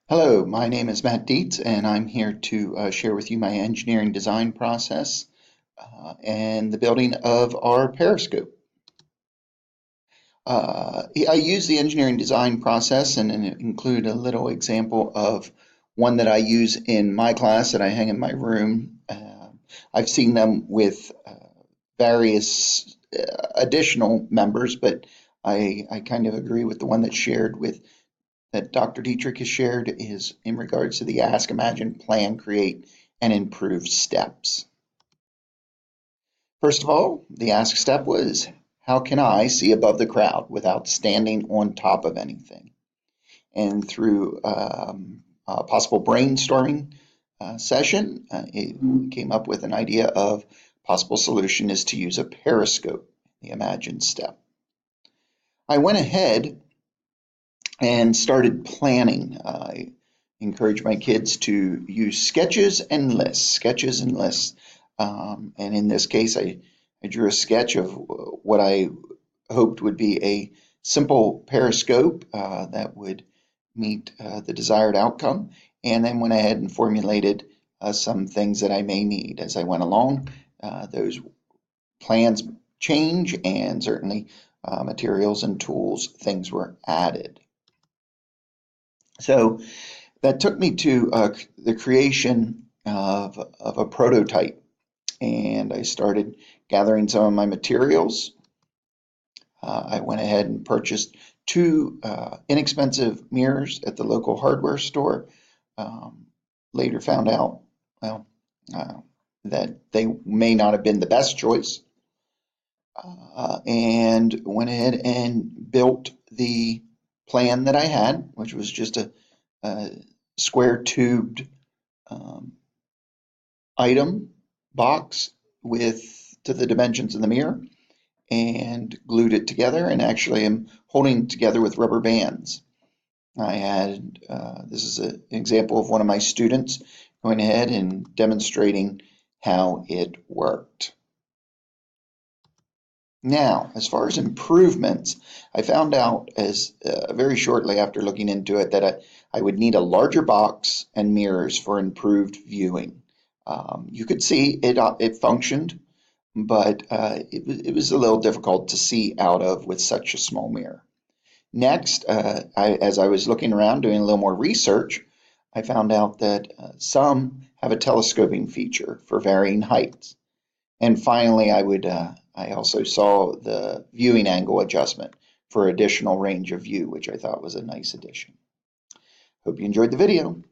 Hello, my name is Matt Dietz, and I'm here to share with you my engineering design process and the building of our Periscope. I use the engineering design process and include a little example of one that I use in my class that I hang in my room. I've seen them with various additional members, but I kind of agree with the one that's shared with that Dr. Dietrich has shared is in regards to the ask, imagine, plan, create, and improve steps. First of all, the ask step was, how can I see above the crowd without standing on top of anything? And through a possible brainstorming session, it came up with an idea of possible solution is to use a periscope, the imagine step. I went ahead and started planning. I encourage my kids to use sketches and lists. And in this case, I drew a sketch of what I hoped would be a simple periscope that would meet the desired outcome, and then went ahead and formulated some things that I may need as I went along. Those plans change, and certainly materials and tools, things were added. So that took me to the creation of a prototype, and I started gathering some of my materials. I went ahead and purchased two inexpensive mirrors at the local hardware store. Later found out, well, that they may not have been the best choice, and went ahead and built the plan that I had, which was just a square tubed um, item box with to the dimensions of the mirror, and glued it together, and actually am holding it together with rubber bands. I had this is an example of one of my students going ahead and demonstrating how it worked. Now, as far as improvements, I found out as very shortly after looking into it that I would need a larger box and mirrors for improved viewing. You could see it functioned, but it was a little difficult to see out of with such a small mirror. Next, as I was looking around doing a little more research, I found out that some have a telescoping feature for varying heights. And finally, I also saw the viewing angle adjustment for additional range of view, which I thought was a nice addition. Hope you enjoyed the video.